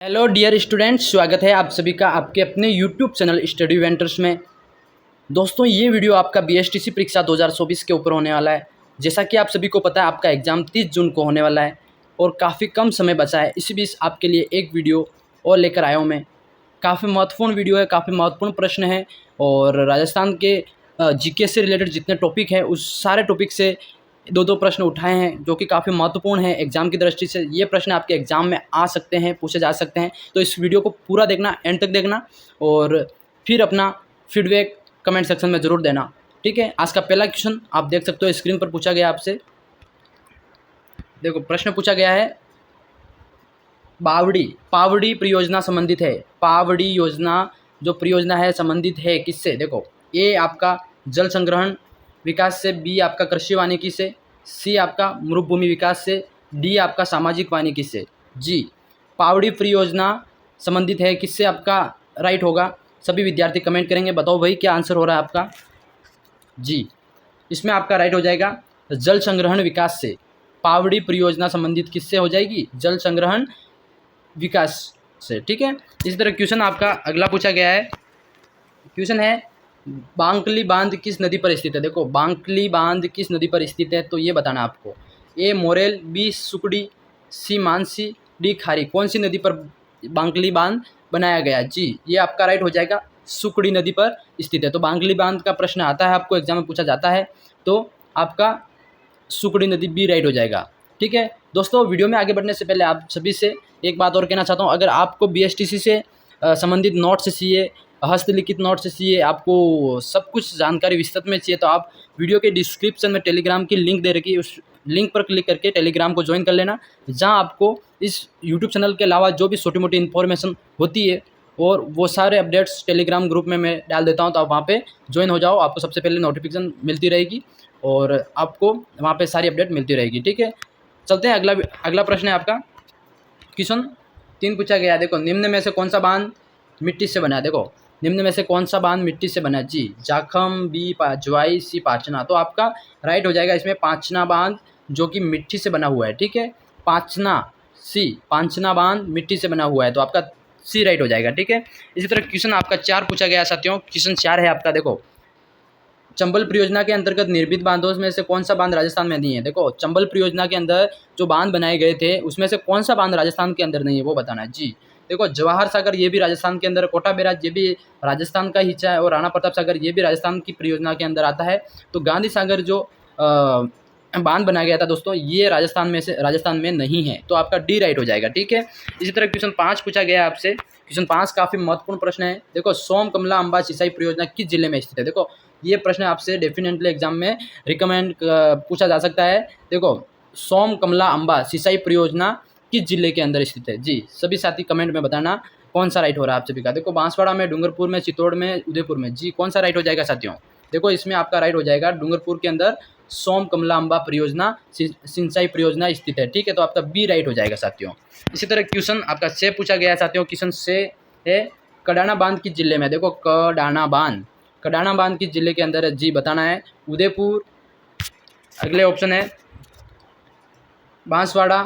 Hello dear students, स्वागत है आप सभी का आपके अपने यूट्यूब चैनल स्टडी वेंटर्स में। दोस्तों, ये वीडियो आपका बीएसटीसी परीक्षा 2024 के ऊपर होने वाला है। जैसा कि आप सभी को पता है, आपका एग्ज़ाम 30 जून को होने वाला है और काफ़ी कम समय बचा है। इसी बीच आपके लिए एक वीडियो और लेकर आया हूँ मैं। काफ़ी महत्वपूर्ण वीडियो है, काफ़ी महत्वपूर्ण प्रश्न है और राजस्थान के जीके से रिलेटेड जितने टॉपिक हैं उस सारे टॉपिक से दो प्रश्न उठाए हैं जो कि काफ़ी महत्वपूर्ण हैं एग्जाम की दृष्टि से। ये प्रश्न आपके एग्जाम में आ सकते हैं, पूछे जा सकते हैं। तो इस वीडियो को पूरा देखना, एंड तक देखना और फिर अपना फीडबैक कमेंट सेक्शन में ज़रूर देना। ठीक है, आज का पहला क्वेश्चन आप देख सकते हो, स्क्रीन पर पूछा गया आपसे। देखो, प्रश्न पूछा गया है, पावड़ी परियोजना संबंधित है। पावड़ी योजना जो परियोजना है संबंधित है किससे? देखो, ए आपका जल संग्रहण विकास से, बी आपका कृषि वानिकी से, सी आपका मरुभूमि विकास से, डी आपका सामाजिक वानिकी से। जी, पावड़ी परियोजना संबंधित है किससे? आपका राइट होगा। सभी विद्यार्थी कमेंट करेंगे, बताओ भाई क्या आंसर हो रहा है आपका। जी, इसमें आपका राइट हो जाएगा जल संग्रहण विकास से। पावड़ी परियोजना संबंधित किससे हो जाएगी? जल संग्रहण विकास से। ठीक है, इसी तरह क्वेश्चन आपका अगला पूछा गया है। क्वेश्चन है, बांकली बांध किस नदी पर स्थित है? देखो, बांकली बांध किस नदी पर स्थित है तो ये बताना आपको। ए मोरेल, बी सुकड़ी, सी मानसी, डी खारी। कौन सी नदी पर बांकली बांध बनाया गया? जी, ये आपका राइट हो जाएगा, सुकड़ी नदी पर स्थित है। तो बांकली बांध का प्रश्न आता है, आपको एग्जाम में पूछा जाता है, तो आपका सुकड़ी नदी बी राइट हो जाएगा। ठीक है दोस्तों, वीडियो में आगे बढ़ने से पहले आप सभी से एक बात और कहना चाहता हूँ। अगर आपको बीएसटीसी से संबंधित नोट्स चाहिए, हस्तलिखित नोट्स चाहिए, आपको सब कुछ जानकारी विस्तृत में चाहिए, तो आप वीडियो के डिस्क्रिप्शन में टेलीग्राम की लिंक दे रखी है, उस लिंक पर क्लिक करके टेलीग्राम को ज्वाइन कर लेना, जहाँ आपको इस यूट्यूब चैनल के अलावा जो भी छोटी मोटी इन्फॉर्मेशन होती है और वो सारे अपडेट्स टेलीग्राम ग्रुप में मैं डाल देता हूँ, तो आप वहाँ पे ज्वाइन हो जाओ। आपको सबसे पहले नोटिफिकेशन मिलती रहेगी और आपको वहाँ पे सारी अपडेट मिलती रहेगी। ठीक है, चलते हैं। अगला प्रश्न है आपका, क्वेश्चन 3 पूछा गया है। देखो, निम्न में से कौन सा बांध मिट्टी से बना है? देखो, निम्न में से कौन सा बांध मिट्टी से बना है? जी, जाखम, बी ज्वाई, सी पाचना। तो आपका राइट हो जाएगा इसमें पाचना बांध, जो कि मिट्टी से बना हुआ है। ठीक है, पांचना बांध मिट्टी से बना हुआ है, तो आपका सी राइट हो जाएगा। ठीक है, इसी तरह क्वेश्चन आपका 4 पूछा गया साथियों। क्वेश्चन 4 है आपका, देखो, चंबल परियोजना के अंतर्गत निर्मित बांधों में से कौन सा बांध राजस्थान में नहीं है? देखो, चंबल परियोजना के अंदर जो बांध बनाए गए थे उसमें से कौन सा बांध राजस्थान के अंदर नहीं है, वो बताना है। जी, देखो, जवाहर सागर ये भी राजस्थान के अंदर, कोटा बैराज ये भी राजस्थान का हिस्सा है और राणा प्रताप सागर ये भी राजस्थान की परियोजना के अंदर आता है। तो गांधी सागर जो बांध बनाया गया था दोस्तों, ये राजस्थान में नहीं है, तो आपका डी राइट हो जाएगा। ठीक है, इसी तरह क्वेश्चन 5 पूछा गया आपसे। क्वेश्चन 5 काफी महत्वपूर्ण प्रश्न है। देखो, सोम कमला अंबा सिंचाई परियोजना किस जिले में स्थित है? देखो, ये प्रश्न आपसे डेफिनेटली एग्जाम में रिकमेंड पूछा जा सकता है। देखो, सोम कमला अंबा सिंचाई परियोजना किस जिले के अंदर स्थित है? जी, सभी साथी कमेंट में बताना कौन सा राइट हो रहा है आप सभी का। देखो, बांसवाड़ा में, डूंगरपुर में, चित्तौड़ में, उदयपुर में। जी, कौन सा राइट हो जाएगा साथियों? देखो, इसमें आपका राइट हो जाएगा डूंगरपुर के अंदर सोम कमला अंबा परियोजना सिंचाई परियोजना स्थित है। ठीक है, तो आपका बी राइट हो जाएगा साथियों। इसी तरह क्वेश्चन आपका 6 पूछा गया है साथियों। क्वेश्चन 6 है, कडाना बांध किस जिले में? देखो, कडाना बांध किस जिले के अंदर है? जी, बताना है। उदयपुर, अगले ऑप्शन है बांसवाड़ा,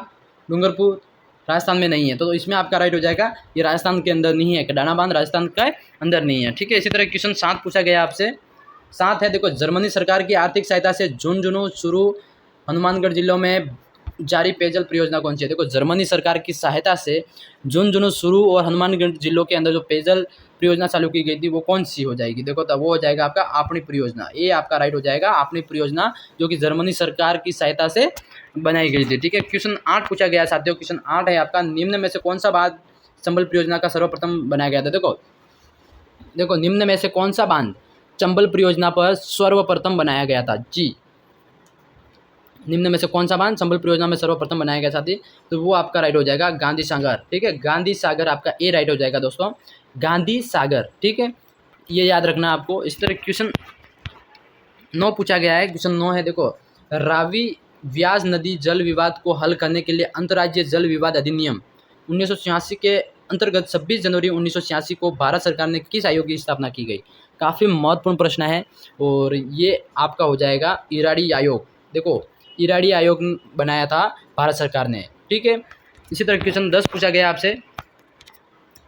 डूंगरपुर, राजस्थान में नहीं है, तो इसमें आपका राइट हो जाएगा ये राजस्थान के अंदर नहीं है, कडाना बांध राजस्थान के अंदर नहीं है। ठीक है, इसी तरह क्वेश्चन 7 पूछा गया आपसे। 7 है, देखो, जर्मनी सरकार की आर्थिक सहायता से झुंझुनू, चूरू, हनुमानगढ़ जिलों में जारी पेयजल परियोजना कौन सी है? देखो, जर्मनी सरकार की सहायता से झुंझुनू, चूरू और हनुमानगढ़ जिलों के अंदर जो पेयजल परियोजना चालू की गई थी वो कौन सी हो जाएगी? देखो, तब वो हो जाएगा आपका आपनी परियोजना। ये आपका राइट हो जाएगा, आपनी परियोजना, जो कि जर्मनी सरकार की सहायता से बनाई गई थी। ठीक है, क्वेश्चन 8 पूछा गया साथियों। क्वेश्चन 8 है आपका, निम्न में से कौन सा बांध चंबल परियोजना का सर्वप्रथम बनाया गया था? देखो, निम्न में से कौन सा बांध चंबल परियोजना पर सर्वप्रथम बनाया गया था? जी, निम्न में से कौन सा बांध चंबल परियोजना में सर्वप्रथम बनाया गया साथी? तो वो आपका राइट हो जाएगा गांधी सागर। ठीक है, गांधी सागर आपका ए राइट हो जाएगा दोस्तों, गांधी सागर। ठीक है, ये याद रखना आपको। इस तरह क्वेश्चन 9 पूछा गया है। क्वेश्चन 9 है, देखो, रावी व्यास नदी जल विवाद को हल करने के लिए अंतर्राज्यीय जल विवाद अधिनियम 1986 के अंतर्गत 26 जनवरी 1986 को भारत सरकार ने किस आयोग की स्थापना की गई? काफ़ी महत्वपूर्ण प्रश्न है और ये आपका हो जाएगा इराडी आयोग। देखो, इराडी आयोग बनाया था भारत सरकार ने। ठीक है, इसी तरह क्वेश्चन 10 पूछा गया आपसे।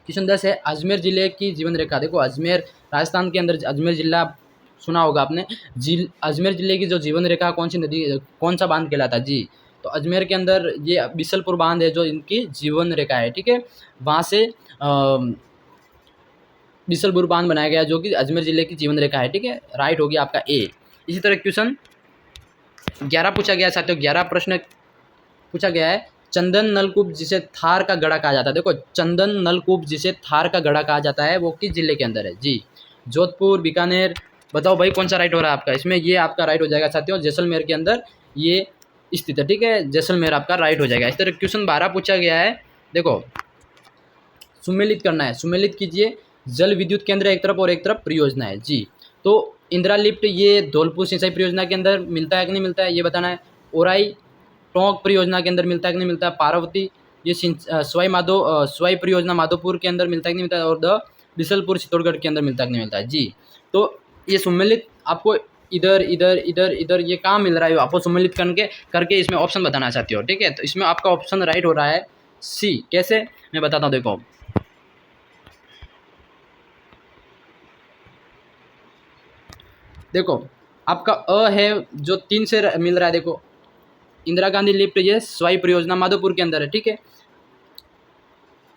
क्वेश्चन 10 है अजमेर जिले की जीवन रेखा। देखो अजमेर राजस्थान के अंदर अजमेर जिला सुना होगा आपने। अजमेर जिले की जो जीवन रेखा कौन सी नदी, कौन सा बांध कहलाता है जी? तो अजमेर के अंदर ये बिसलपुर बांध है जो इनकी जीवन रेखा है, ठीक है। वहाँ से बिसलपुर बांध बनाया गया जो कि अजमेर जिले की जीवन रेखा है, ठीक है। राइट हो गया आपका ए। इसी तरह क्वेश्चन 11 पूछा गया साथियों। 11 प्रश्न पूछा गया है चंदन नलकूप जिसे थार का गढ़ा कहा जाता है। देखो चंदन नलकूप जिसे थार का गढ़ा कहा जाता है वो किस जिले के अंदर है जी? जोधपुर, बीकानेर। बताओ भाई कौन सा राइट हो रहा है आपका इसमें? ये आपका राइट हो जाएगा साथियों, जैसलमेर के अंदर ये स्थित है, ठीक है। जैसलमेर आपका राइट हो जाएगा। इस तरह क्वेश्चन 12 पूछा गया है। देखो सुमेलित करना है, सुमेलित कीजिए। जल विद्युत केंद्र एक तरफ और एक तरफ परियोजना है जी। तो इंदिरा लिफ्ट ये धौलपुर सिंचाई परियोजना के अंदर मिलता है कि नहीं मिलता है ये बताना है। ओराई टोंक परियोजना के अंदर मिलता है कि नहीं मिलता है। पार्वती ये सवाई परियोजना माधोपुर के अंदर मिलता है कि नहीं मिलता है। और द बिसलपुर चित्तौड़गढ़ के अंदर मिलता है कि नहीं मिलता है जी। तो ये सुमेलित आपको इधर इधर इधर इधर ये कहाँ मिल रहा है, आपको सम्मिलित करके इसमें ऑप्शन बताना चाहती हो, ठीक है। तो इसमें आपका ऑप्शन राइट हो रहा है सी। कैसे मैं बताता हूँ, देखो देखो आपका अ है जो 3 से मिल रहा है। देखो इंदिरा गांधी लिफ्ट ये सवाई परियोजना माधोपुर के अंदर है, ठीक है।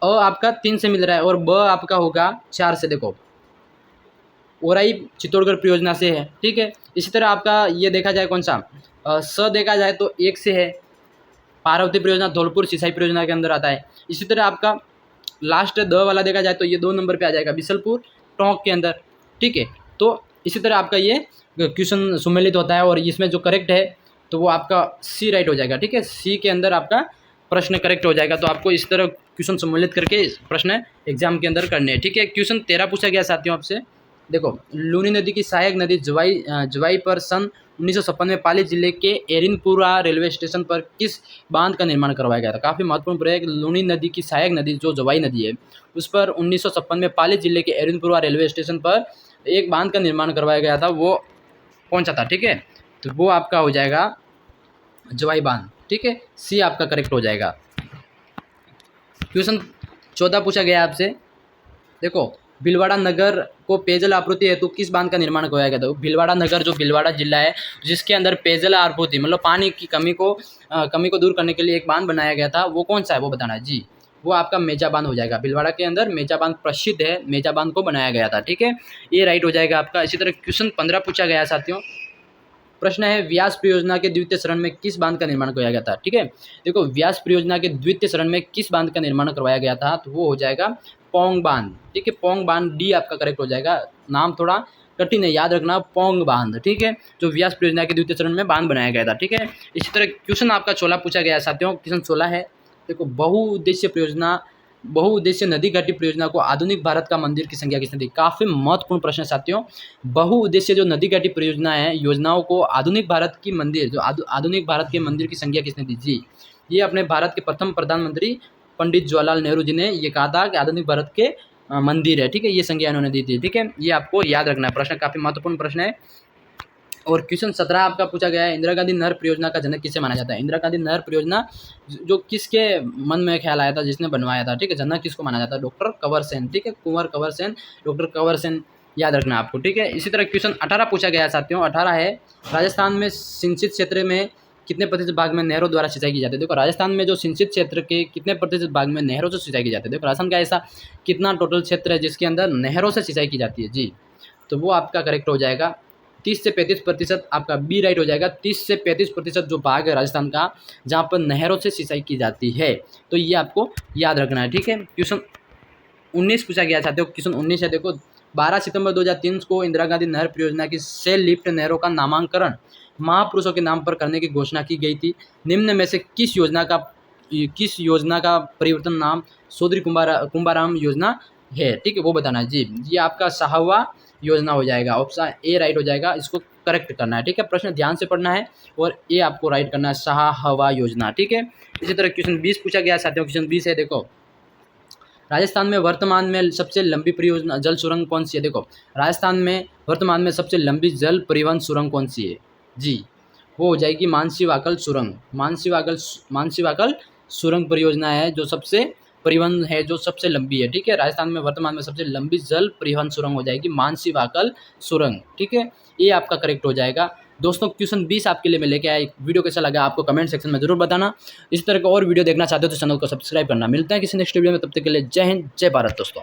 अ आपका 3 से मिल रहा है और ब आपका होगा 4 से। देखो ओराई चित्तौड़गढ़ परियोजना से है, ठीक है। इसी तरह आपका ये देखा जाए कौन सा स देखा जाए तो 1 से है। पार्वती परियोजना धौलपुर सिंचाई परियोजना के अंदर आता है। इसी तरह आपका लास्ट द वाला देखा जाए तो ये 2 नंबर पे आ जाएगा बिसलपुर टोंक के अंदर, ठीक है। तो इसी तरह आपका ये क्वेश्चन सुमेलित होता है और इसमें जो करेक्ट है तो वो आपका सी राइट हो जाएगा, ठीक है। सी के अंदर आपका प्रश्न करेक्ट हो जाएगा। तो आपको इस तरह क्वेश्चन सम्मिलित करके प्रश्न एग्जाम के अंदर करने हैं, ठीक है। क्वेश्चन 13 पूछा गया साथियों आपसे। देखो लूनी नदी की सहायक नदी जवाई पर सन 1956 में पाली जिले के एरिनपुरा रेलवे स्टेशन पर किस बांध का निर्माण करवाया गया था? काफ़ी महत्वपूर्ण प्रयोग। लूनी नदी की सहायक नदी जो जवाई नदी है उस पर 1956 में पाली जिले के एरिनपुरा रेलवे स्टेशन पर एक बांध का निर्माण करवाया गया था। वो कौन सा था, ठीक है। तो वो आपका हो जाएगा जवाई बांध, ठीक है। सी आपका करेक्ट हो जाएगा। क्वेश्चन 14 पूछा गया आपसे। देखो भीलवाड़ा नगर को पेयजल आपूर्ति हेतु किस बांध का निर्माण करवाया गया था? भीलवाड़ा नगर जो भीलवाड़ा जिला है जिसके अंदर पेयजल आपूर्ति मतलब पानी की कमी को दूर करने के लिए एक बांध बनाया गया था, वो कौन सा है वो बताना है जी। वो आपका मेजा बांध हो जाएगा। भीलवाड़ा के अंदर मेजा बांध प्रसिद्ध है, मेजा बांध को बनाया गया था, ठीक है। ये राइट हो जाएगा आपका। इसी तरह क्वेश्चन 15 पूछा गया साथियों। प्रश्न है व्यास परियोजना के द्वितीय चरण में किस बांध का निर्माण करवाया गया था, ठीक है। देखो व्यास परियोजना के द्वितीय चरण में किस बांध का निर्माण करवाया गया था? तो वो हो जाएगा पोंग बांध, ठीक है। पोंग बांध डी आपका करेक्ट हो जाएगा। नाम थोड़ा कठिन है, याद रखना पोंग बांध, ठीक है, जो व्यास परियोजना के द्वितीय चरण में बांध बनाया गया था, ठीक है। इसी तरह क्वेश्चन आपका 16 पूछा गया साथियों। क्वेश्चन 16 है। देखो बहुउद्देश्य नदी घाटी परियोजना को आधुनिक भारत का मंदिर की संख्या किसने दी? काफ़ी महत्वपूर्ण प्रश्न है साथियों। बहुउद्देश्य जो नदी घाटी परियोजना है योजनाओं को आधुनिक भारत की मंदिर जो आधुनिक भारत के मंदिर की संख्या किसने दी जी? ये अपने भारत के प्रथम प्रधानमंत्री पंडित जवाहरलाल नेहरू जी ने ये कहा था कि आधुनिक भारत के मंदिर है, ठीक है। ये संज्ञा इन्होंने दी थी, ठीक है। ये आपको याद रखना है। प्रश्न काफ़ी महत्वपूर्ण प्रश्न है। और क्वेश्चन 17 आपका पूछा गया है इंदिरा गांधी नहर परियोजना का जनक किसे माना जाता है? इंदिरा गांधी नहर परियोजना जो किसके मन में ख्याल आया था, जिसने बनवाया था, ठीक है। जनक किसको माना जाता है? डॉक्टर कंवर सेन, ठीक है। कुंवर कंवर सेन, डॉक्टर कंवर सेन याद रखना आपको, ठीक है। इसी तरह क्वेश्चन 18 पूछा गया है साथियों। 18 है राजस्थान में सिंचित क्षेत्र में कितने प्रतिशत भाग में नहरों द्वारा सिंचाई की जाती है? देखो राजस्थान में जो सिंचित क्षेत्र के कितने प्रतिशत भाग में नहरों से सिंचाई की जाती है? देखो राजस्थान का ऐसा कितना टोटल क्षेत्र है जिसके अंदर नहरों से सिंचाई की जाती है जी? तो वो आपका करेक्ट हो जाएगा 30 से 35% आपका बी राइट हो जाएगा। 30 से 35% जो भाग है राजस्थान का जहाँ पर नहरों से सिंचाई की जाती है, तो ये आपको याद रखना है, ठीक है। क्वेश्चन 19 पूछा गया साथियों। क्वेश्चन 19 है। देखो 12 सितंबर 2003 को इंदिरा गांधी नहर परियोजना की से लिफ्ट नहरों का नामांकन महापुरुषों के नाम पर करने की घोषणा की गई थी। निम्न में से किस योजना का परिवर्तन नाम चौधरी कुंभाराम योजना है, ठीक है, वो बताना है जी। ये आपका साहवा योजना हो जाएगा। ऑप्शन ए राइट हो जाएगा। इसको करेक्ट करना है, ठीक है। प्रश्न ध्यान से पढ़ना है और ए आपको राइट करना है, साहवा योजना, ठीक है। इसी तरह क्वेश्चन 20 पूछा गया साथियों। क्वेश्चन 20 है। देखो राजस्थान में वर्तमान में सबसे लंबी परियोजना जल सुरंग कौन सी है? देखो राजस्थान में वर्तमान में सबसे लंबी जल परिवहन सुरंग कौन सी है जी? वो हो जाएगी मानसी वाकल सुरंग। मानसी वाकल सुरंग परियोजना है जो सबसे परिवहन है जो सबसे लंबी है, ठीक है। राजस्थान में वर्तमान में सबसे लंबी जल परिवहन सुरंग हो जाएगी मानसी वाकल सुरंग, ठीक है। ये आपका करेक्ट हो जाएगा। दोस्तों क्वेश्चन 20 आपके लिए मैं लेके आया। वीडियो कैसा लगा आपको कमेंट सेक्शन में जरूर बताना। इस तरह का और वीडियो देखना चाहते हो तो चैनल को सब्सक्राइब करना। मिलते हैं किसी नेक्स्ट वीडियो में, तब तक के लिए जय हिंद जय भारत दोस्तों।